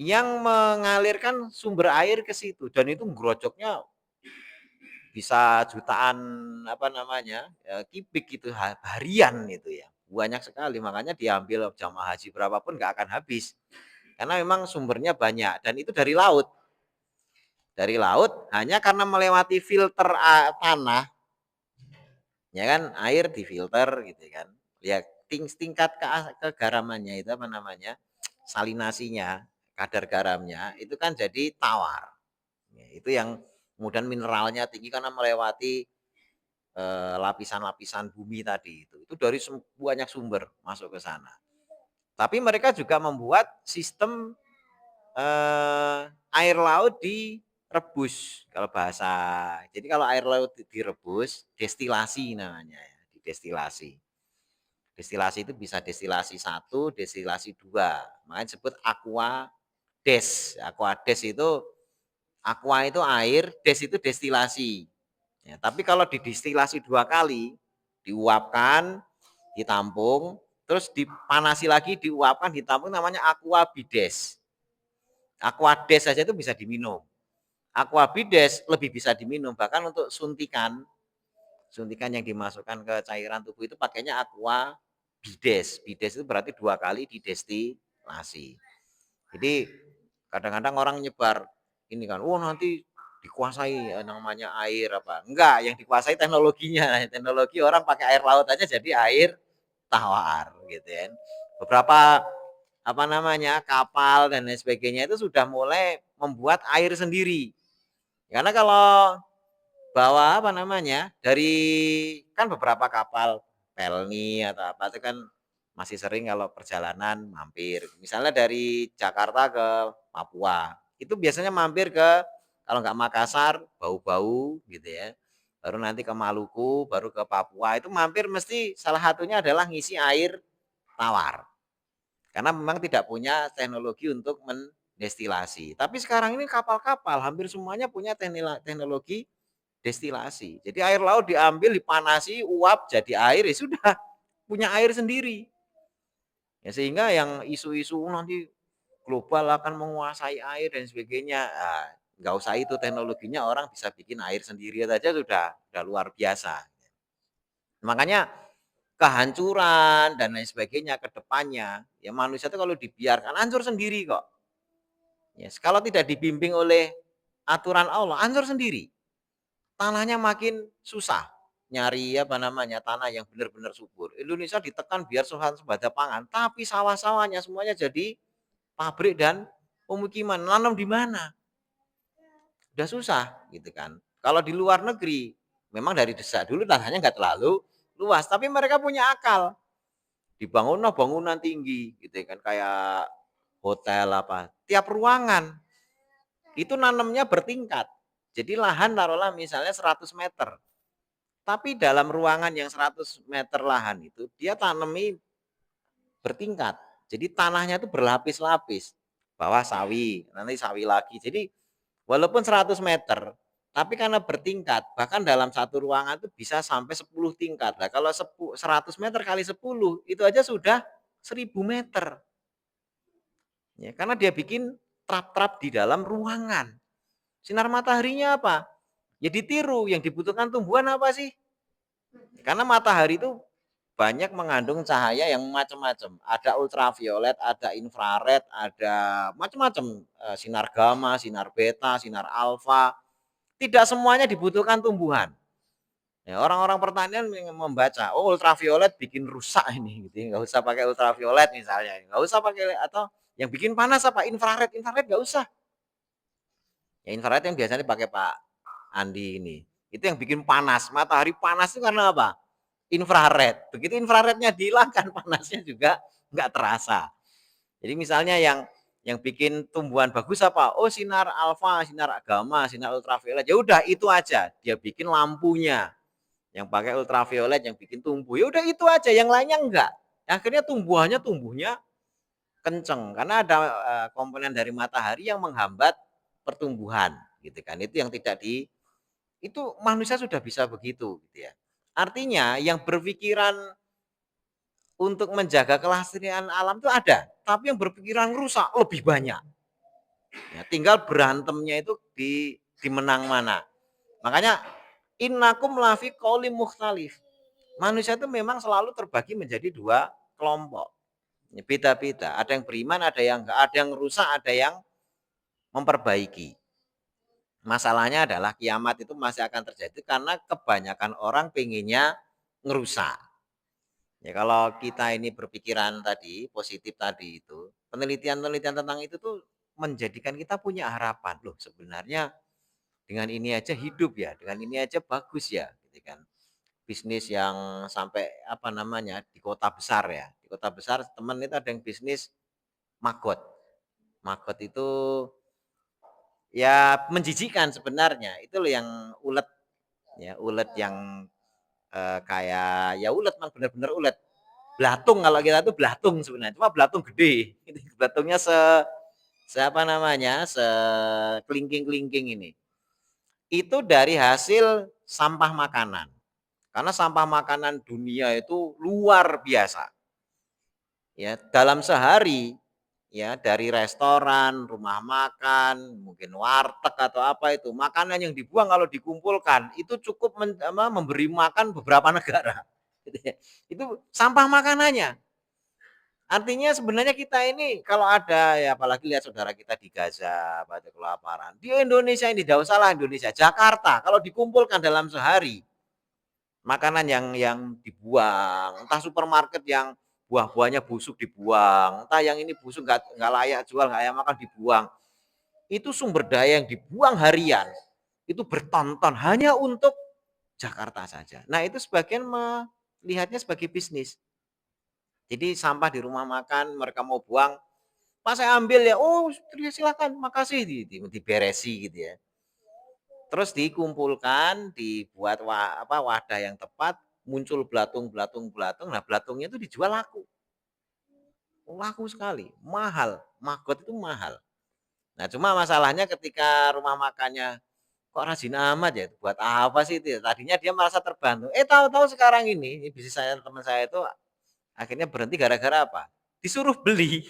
yang mengalirkan sumber air ke situ dan itu ngerojoknya bisa jutaan kubik itu harian itu ya. Banyak sekali, makanya diambil jamaah haji berapapun nggak akan habis. Karena memang sumbernya banyak dan itu dari laut. Dari laut hanya karena melewati filter tanah, ya kan, air difilter gitu kan. Ya tingkat kegaramannya itu salinasinya, kadar garamnya itu kan jadi tawar. Ya, itu yang kemudian mineralnya tinggi karena melewati lapisan-lapisan bumi tadi itu. Itu dari banyak sumber masuk ke sana. Tapi mereka juga membuat sistem air laut direbus kalau bahasa. Jadi kalau air laut direbus, destilasi namanya ya, didestilasi. Destilasi itu bisa destilasi 1, destilasi 2. Makanya disebut aqua des. Aqua des itu aqua itu air, des itu destilasi. Ya, tapi kalau didestilasi 2 kali, diuapkan, ditampung, terus dipanasi lagi, diuapkan, ditampung namanya aqua bides. Aqua des saja itu bisa diminum. Aqua bides lebih bisa diminum, bahkan untuk suntikan yang dimasukkan ke cairan tubuh itu pakainya aqua bides. Bides itu berarti 2 kali didestilasi. Jadi kadang-kadang orang nyebar ini kan, oh nanti dikuasai namanya air apa. Enggak, yang dikuasai teknologinya. Teknologi orang pakai air laut aja jadi air tawar gitu kan. Beberapa apa namanya kapal dan lain sebagainya itu sudah mulai membuat air sendiri. Karena kalau bawa apa namanya dari kan beberapa kapal Pelni atau apa itu kan masih sering kalau perjalanan mampir. Misalnya dari Jakarta ke Papua, itu biasanya mampir ke kalau nggak Makassar, Bau-Bau gitu ya. Baru nanti ke Maluku, baru ke Papua. Itu mampir mesti salah satunya adalah ngisi air tawar. Karena memang tidak punya teknologi untuk mendestilasi. Tapi sekarang ini kapal-kapal hampir semuanya punya teknologi destilasi. Jadi air laut diambil, dipanasi, uap jadi air, ya sudah punya air sendiri. Ya, sehingga yang isu-isu nanti global akan menguasai air dan sebagainya, nggak usah itu teknologinya, orang bisa bikin air sendiri saja sudah luar biasa. Makanya kehancuran dan lain sebagainya ke depannya, ya manusia itu kalau dibiarkan hancur sendiri kok. Yes, kalau tidak dibimbing oleh aturan Allah, hancur sendiri. Tanahnya makin susah nyari apa namanya tanah yang benar-benar subur. Indonesia ditekan biar swasembada pangan, tapi sawah-sawahnya semuanya jadi pabrik dan pemukiman. Nanam di mana? Udah susah gitu kan. Kalau di luar negeri, memang dari desa dulu tanahnya nggak terlalu luas, tapi mereka punya akal. Dibangun bangunan tinggi gitu kan, kayak hotel apa. Tiap ruangan itu nanamnya bertingkat. Jadi lahan taruhlah misalnya 100 meter. Tapi dalam ruangan yang 100 meter lahan itu dia tanami bertingkat. Jadi tanahnya itu berlapis-lapis. Bawah sawi, nanti sawi lagi. Jadi walaupun 100 meter, tapi karena bertingkat, bahkan dalam satu ruangan itu bisa sampai 10 tingkat. Nah, kalau 100 meter kali 10 itu aja sudah 1000 meter. Ya, karena dia bikin trap-trap di dalam ruangan. Sinar mataharinya apa? Ya ditiru, yang dibutuhkan tumbuhan apa sih? Karena matahari itu banyak mengandung cahaya yang macam-macam. Ada ultraviolet, ada infrared, ada macam-macam. Sinar gamma, sinar beta, sinar alfa. Tidak semuanya dibutuhkan tumbuhan. Ya, orang-orang pertanian membaca, oh ultraviolet bikin rusak ini, gitu. Nggak usah pakai ultraviolet misalnya, nggak usah pakai atau yang bikin panas apa infrared, infrared nggak usah. Ya infrared yang biasanya dipakai Pak Andi ini, itu yang bikin panas. Matahari panas itu karena apa? Infrared. Begitu infrarednya dihilangkan, panasnya juga nggak terasa. Jadi misalnya yang bikin tumbuhan bagus apa? Oh sinar alfa, sinar gamma, sinar ultraviolet. Ya udah itu aja. Dia bikin lampunya yang pakai ultraviolet yang bikin tumbuh. Ya udah itu aja. Yang lainnya enggak. Akhirnya tumbuhnya kenceng karena ada komponen dari matahari yang menghambat pertumbuhan gitu kan. Itu yang tidak itu manusia sudah bisa begitu gitu ya. Artinya yang berpikiran untuk menjaga kelestarian alam itu ada, tapi yang berpikiran rusak lebih banyak. Ya, tinggal berantemnya itu di menang mana. Makanya innakum lafi qauli mukhtalif. Manusia itu memang selalu terbagi menjadi dua kelompok. Beda-beda, ada yang beriman, ada yang enggak, ada yang rusak, ada yang memperbaiki. Masalahnya adalah kiamat itu masih akan terjadi karena kebanyakan orang pengennya ngerusak. Ya kalau kita ini berpikiran tadi, positif tadi itu, penelitian-penelitian tentang itu tuh menjadikan kita punya harapan. Loh sebenarnya dengan ini aja hidup ya, dengan ini aja bagus ya, gitu kan. Bisnis yang sampai apa namanya di kota besar ya, di kota besar teman itu ada yang bisnis magot. Magot itu ya menjijikan sebenarnya. Itu loh yang ulet ya, ulet yang kayak ya ulet memang benar-benar ulet. Belatung, kalau kita itu belatung sebenarnya, cuma belatung gede. Belatungnya siapa namanya, kelingking-kelingking ini. Itu dari hasil sampah makanan. Karena sampah makanan dunia itu luar biasa. Ya, dalam sehari ya dari restoran, rumah makan, mungkin warteg atau apa itu, makanan yang dibuang kalau dikumpulkan itu cukup memberi makan beberapa negara. Itu sampah makanannya. Artinya sebenarnya kita ini kalau ada ya apalagi lihat saudara kita di Gaza pada kelaparan. Di Indonesia ini tidak usahlah Indonesia, Jakarta kalau dikumpulkan dalam sehari makanan yang dibuang, entah supermarket yang buah-buahnya busuk dibuang, entah yang ini busuk nggak layak jual, nggak layak makan dibuang. Itu sumber daya yang dibuang harian itu bertonton hanya untuk Jakarta saja. Nah itu sebagian melihatnya sebagai bisnis. Jadi sampah di rumah makan mereka mau buang, pas saya ambil ya, oh silakan, makasih, diberesi gitu ya. Terus dikumpulkan, dibuat wadah yang tepat, muncul belatung. Nah belatungnya itu dijual laku, laku sekali, mahal, maggot itu mahal. Nah cuma masalahnya ketika rumah makannya kok rajin amat ya, buat apa sih itu? Tadinya dia merasa terbantu. Tahu-tahu sekarang ini bisnis saya teman saya itu akhirnya berhenti gara-gara apa? Disuruh beli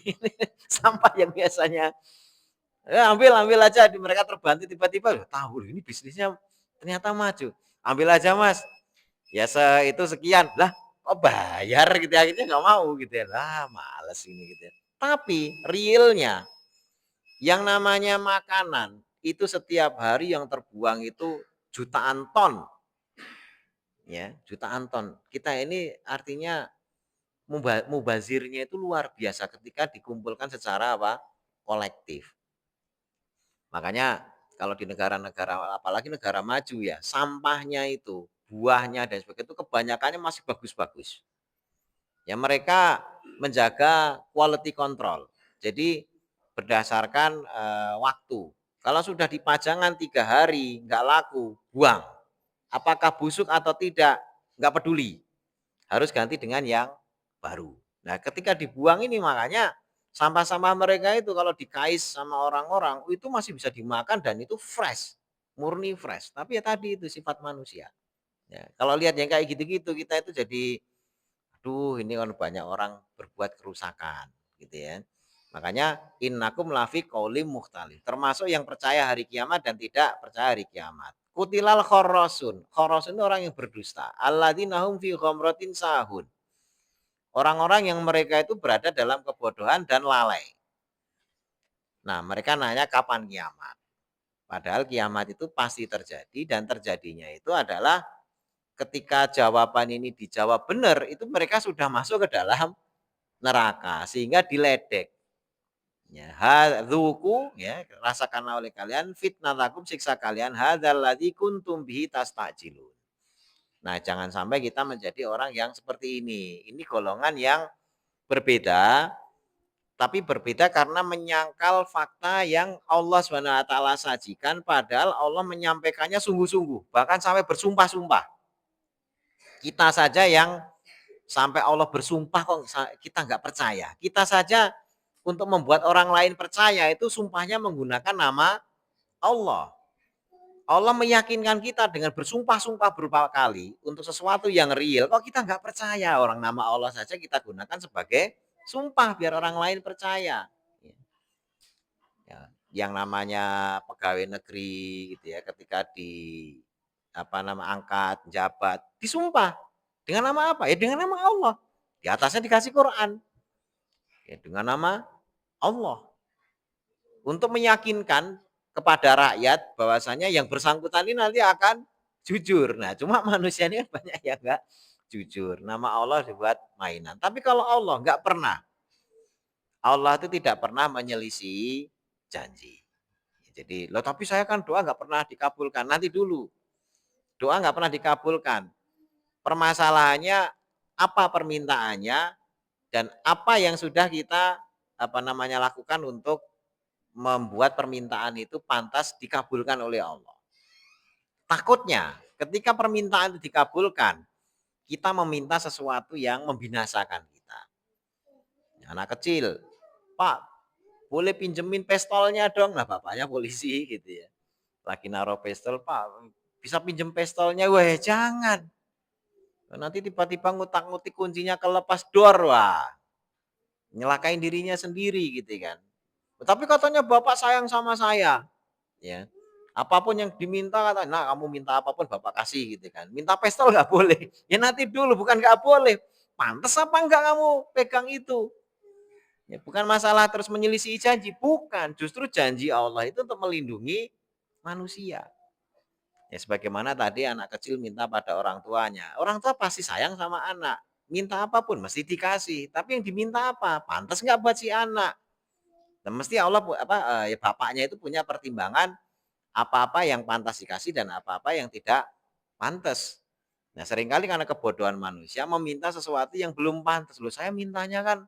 sampah yang biasanya ya ambil aja, mereka terbantu tiba-tiba tahu ini bisnisnya ternyata maju. Ambil aja Mas. Ya itu sekian. Lah kok bayar gitu ya, akhirnya nggak mau gitu ya. Lah males ini gitu ya. Tapi realnya yang namanya makanan itu setiap hari yang terbuang itu jutaan ton. Ya, jutaan ton. Kita ini artinya mubazirnya itu luar biasa ketika dikumpulkan secara apa? Kolektif. Makanya kalau di negara-negara apalagi negara maju ya, sampahnya itu, buahnya dan sebagainya itu kebanyakannya masih bagus-bagus. Ya mereka menjaga quality control. Jadi berdasarkan waktu. Kalau sudah dipajangan 3 hari nggak laku, buang. Apakah busuk atau tidak, nggak peduli. Harus ganti dengan yang baru. Nah, ketika dibuang ini makanya sampah-sampah mereka itu kalau dikais sama orang-orang itu masih bisa dimakan dan itu fresh, murni fresh. Tapi ya tadi itu sifat manusia. Ya, kalau lihat yang kayak gitu-gitu kita itu jadi aduh ini kan banyak orang berbuat kerusakan gitu ya. Makanya innakum lafi qaulim mukhtalif. Termasuk yang percaya hari kiamat dan tidak percaya hari kiamat. Kutilal khorosun. Khorosun itu orang yang berdusta. Alladzina hum fi ghamratin sahun. Orang-orang yang mereka itu berada dalam kebodohan dan lalai. Nah, mereka nanya kapan kiamat. Padahal kiamat itu pasti terjadi dan terjadinya itu adalah ketika jawaban ini dijawab benar, itu mereka sudah masuk ke dalam neraka sehingga diledek. Ya, hadzuku ya, rasakanlah oleh kalian fitnatakum siksa kalian hadzal ladzi kuntum bihi tastajilun. Nah, jangan sampai kita menjadi orang yang seperti ini. Ini golongan yang berbeda, tapi berbeda karena menyangkal fakta yang Allah SWT sajikan, padahal Allah menyampaikannya sungguh-sungguh, bahkan sampai bersumpah-sumpah. Kita saja yang sampai Allah bersumpah kok kita nggak percaya. Kita saja untuk membuat orang lain percaya itu sumpahnya menggunakan nama Allah. Allah meyakinkan kita dengan bersumpah-sumpah berupa kali untuk sesuatu yang real. Kok kita nggak percaya, orang nama Allah saja kita gunakan sebagai sumpah biar orang lain percaya. Ya, yang namanya pegawai negeri gitu ya, ketika di angkat jabat disumpah dengan nama apa? Ya dengan nama Allah. Di atasnya dikasih Quran. Ya dengan nama Allah. Untuk meyakinkan kepada rakyat bahwasanya yang bersangkutan ini nanti akan jujur. Nah, cuma manusia ini kan banyak yang enggak jujur. Nama Allah dibuat mainan. Tapi kalau Allah enggak pernah. Allah itu tidak pernah menyelisih janji. Jadi, loh tapi saya kan doa enggak pernah dikabulkan. Nanti dulu. Doa enggak pernah dikabulkan. Permasalahannya apa permintaannya dan apa yang sudah kita lakukan untuk membuat permintaan itu pantas dikabulkan oleh Allah. Takutnya ketika permintaan itu dikabulkan, kita meminta sesuatu yang membinasakan kita. Anak kecil, Pak, boleh pinjemin pistolnya dong. Nah, bapaknya polisi gitu ya. Lagi naruh pistol, Pak, bisa pinjem pistolnya? Wah, jangan. Nanti tiba-tiba ngutak-ngutik kuncinya kelepas dor, wah. Nyelakain dirinya sendiri gitu kan. Tapi katanya bapak sayang sama saya, ya. Apapun yang diminta kata, nah kamu minta apapun bapak kasih gitu kan. Minta pistol nggak boleh. Ya nanti dulu, bukan nggak boleh. Pantes apa enggak kamu pegang itu? Ya, bukan masalah terus menyelisih janji, bukan. Justru janji Allah itu untuk melindungi manusia. Ya sebagaimana tadi anak kecil minta pada orang tuanya. Orang tua pasti sayang sama anak. Minta apapun mesti dikasih. Tapi yang diminta apa? Pantas nggak buat si anak? Dan mesti Allah ya bapaknya itu punya pertimbangan apa-apa yang pantas dikasih dan apa-apa yang tidak pantas. Nah, seringkali karena kebodohan manusia meminta sesuatu yang belum pantas. Loh, saya mintanya kan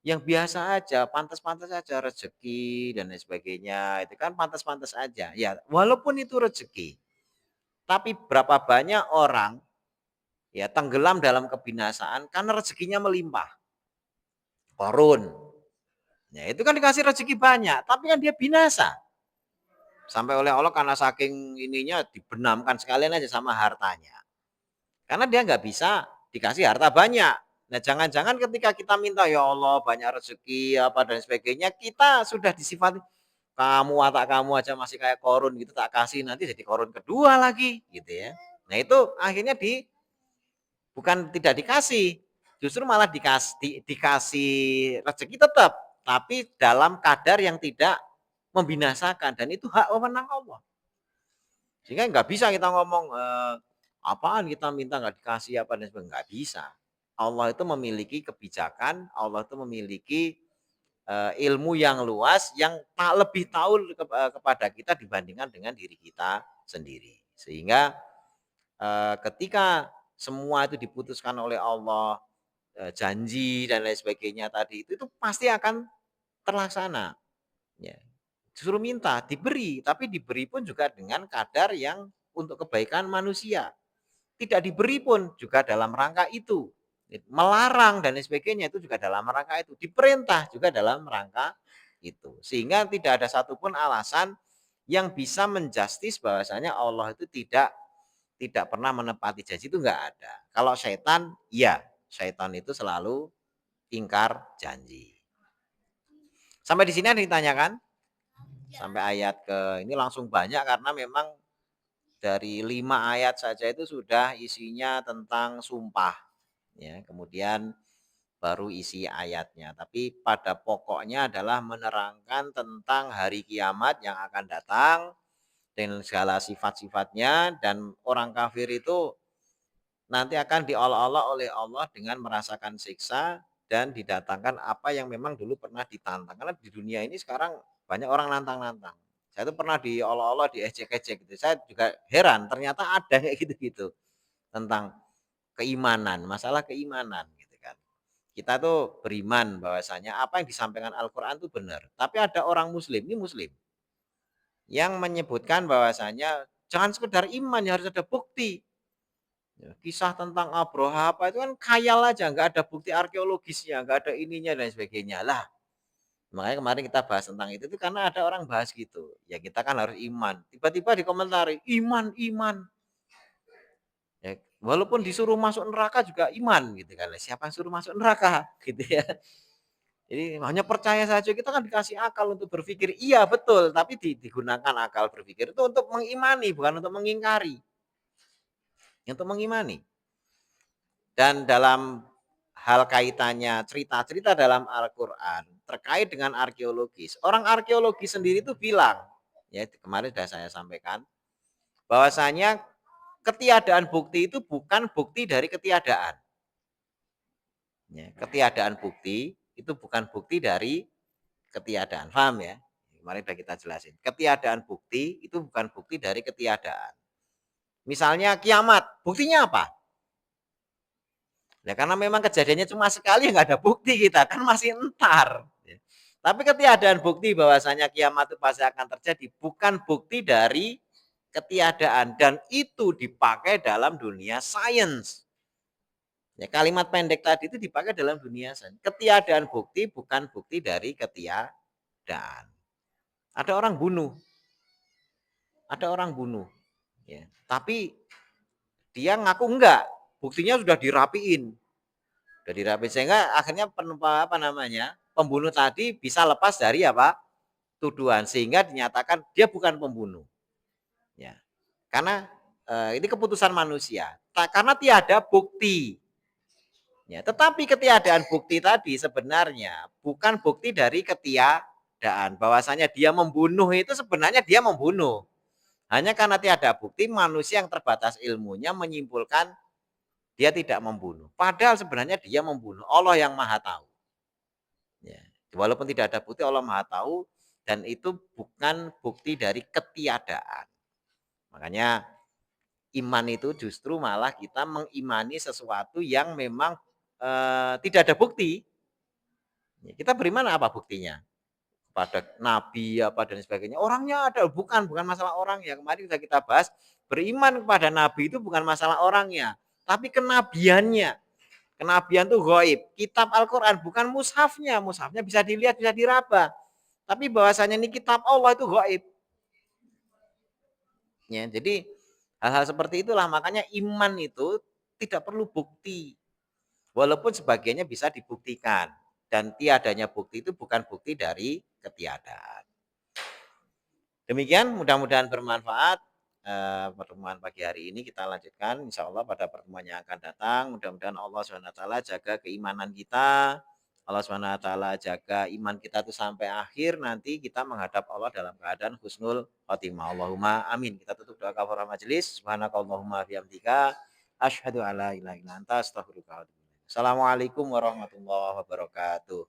yang biasa aja, pantas-pantas aja, rezeki dan lain sebagainya. Itu kan pantas-pantas aja. Ya, walaupun itu rezeki. Tapi berapa banyak orang ya tenggelam dalam kebinasaan karena rezekinya melimpah. Korun. Ya, itu kan dikasih rezeki banyak, tapi kan dia binasa. Sampai oleh Allah karena saking ininya dibenamkan sekalian aja sama hartanya. Karena dia nggak bisa dikasih harta banyak. Nah, jangan-jangan ketika kita minta ya Allah banyak rezeki apa dan sebagainya, kita sudah disifati kamu watak kamu aja masih kayak korun gitu tak kasih nanti jadi korun kedua lagi gitu ya. Nah, itu akhirnya bukan tidak dikasih, justru malah dikasih rezeki tetap, tapi dalam kadar yang tidak membinasakan dan itu hak wewenang Allah. Sehingga nggak bisa kita ngomong apaan kita minta nggak dikasih apa dan sebagainya, nggak bisa. Allah itu memiliki kebijakan, Allah itu memiliki ilmu yang luas yang tak lebih tahu kepada kita dibandingkan dengan diri kita sendiri. Sehingga ketika semua itu diputuskan oleh Allah, janji dan lain sebagainya tadi itu pasti akan terlaksana. Ya. Disuruh minta, diberi, tapi diberi pun juga dengan kadar yang untuk kebaikan manusia. Tidak diberi pun juga dalam rangka itu. Melarang dan lain sebagainya itu juga dalam rangka itu. Diperintah juga dalam rangka itu. Sehingga tidak ada satupun alasan yang bisa menjustis bahwasanya Allah itu tidak pernah menepati janji itu enggak ada. Kalau syaitan, iya, syaitan itu selalu ingkar janji. Sampai di sini ada ditanyakan? Sampai ayat ke ini langsung banyak karena memang dari 5 ayat saja itu sudah isinya tentang sumpah. Ya, kemudian baru isi ayatnya. Tapi pada pokoknya adalah menerangkan tentang hari kiamat yang akan datang dengan segala sifat-sifatnya dan orang kafir itu nanti akan diolok-olok oleh Allah dengan merasakan siksa dan didatangkan apa yang memang dulu pernah ditantang. Karena di dunia ini sekarang banyak orang nantang-nantang. Saya itu pernah diolok-olok, diejek-ejek gitu. Saya juga heran ternyata ada kayak gitu-gitu tentang keimanan, masalah keimanan gitu kan. Kita tuh beriman bahwasanya apa yang disampaikan Al-Qur'an itu benar. Tapi ada orang muslim, ini muslim yang menyebutkan bahwasanya jangan sekedar iman, ya harus ada bukti. Ya, kisah tentang Abraha apa itu kan khayal aja, nggak ada bukti arkeologisnya, nggak ada ininya dan sebagainya lah. Makanya kemarin kita bahas tentang itu karena ada orang bahas gitu. Ya kita kan harus iman. Tiba-tiba dikomentari, iman, iman. Ya, walaupun disuruh masuk neraka juga iman gitu kan. Siapa yang suruh masuk neraka gitu ya. Jadi hanya percaya saja kita kan dikasih akal untuk berpikir. Iya betul, tapi digunakan akal berpikir itu untuk mengimani bukan untuk mengingkari. Untuk mengimani. Dan dalam hal kaitannya cerita-cerita dalam Al-Qur'an terkait dengan arkeologis. Orang arkeologi sendiri itu bilang, ya kemarin sudah saya sampaikan, bahwasanya ketiadaan bukti itu bukan bukti dari ketiadaan. Ya, ketiadaan bukti itu bukan bukti dari ketiadaan. Paham ya? Kemarin sudah kita jelasin. Ketiadaan bukti itu bukan bukti dari ketiadaan. Misalnya kiamat, buktinya apa? Ya karena memang kejadiannya cuma sekali nggak ada bukti kita kan masih entar. Tapi ketiadaan bukti bahwasanya kiamat itu pasti akan terjadi bukan bukti dari ketiadaan dan itu dipakai dalam dunia sains. Ya, kalimat pendek tadi itu dipakai dalam dunia sains. Ketiadaan bukti bukan bukti dari ketiadaan. Ada orang bunuh, ya. Tapi dia ngaku enggak, buktinya sudah dirapiin. Sudah dirapiin sehingga akhirnya apa namanya? Pembunuh tadi bisa lepas dari apa? Tuduhan sehingga dinyatakan dia bukan pembunuh. Ya. Karena ini keputusan manusia. Karena tiada bukti. Ya, tetapi ketiadaan bukti tadi sebenarnya bukan bukti dari ketiadaan. Bahwasanya dia membunuh itu sebenarnya dia membunuh. Hanya karena tiada bukti manusia yang terbatas ilmunya menyimpulkan dia tidak membunuh. Padahal sebenarnya dia membunuh. Allah yang maha tahu. Ya. Walaupun tidak ada bukti Allah maha tahu dan itu bukan bukti dari ketiadaan. Makanya iman itu justru malah kita mengimani sesuatu yang memang tidak ada bukti. Kita beriman apa buktinya? Pada nabi apa dan sebagainya. Orangnya ada, bukan masalah orang ya. Kemarin sudah kita bahas, beriman kepada nabi itu bukan masalah orangnya, tapi kenabiannya. Kenabian itu gaib. Kitab Al-Qur'an bukan mushafnya. Mushafnya bisa dilihat, bisa diraba. Tapi bahwasanya ini kitab Allah itu gaib. Ya, jadi hal-hal seperti itulah makanya iman itu tidak perlu bukti. Walaupun sebagiannya bisa dibuktikan dan tiadanya bukti itu bukan bukti dari ketiadaan. Demikian mudah-mudahan bermanfaat. Pertemuan pagi hari ini kita lanjutkan insya Allah pada pertemuan yang akan datang. Mudah-mudahan Allah SWT jaga keimanan kita. Allah SWT jaga iman kita itu sampai akhir nanti kita menghadap Allah dalam keadaan husnul khotimah. Allahumma amin. Kita tutup doa kafaraah majelis. Subhanakallahumma bihamdika asyhadu alla ilaha illa anta astaghfiruka wa atubu ilaik. Assalamualaikum warahmatullahi wabarakatuh.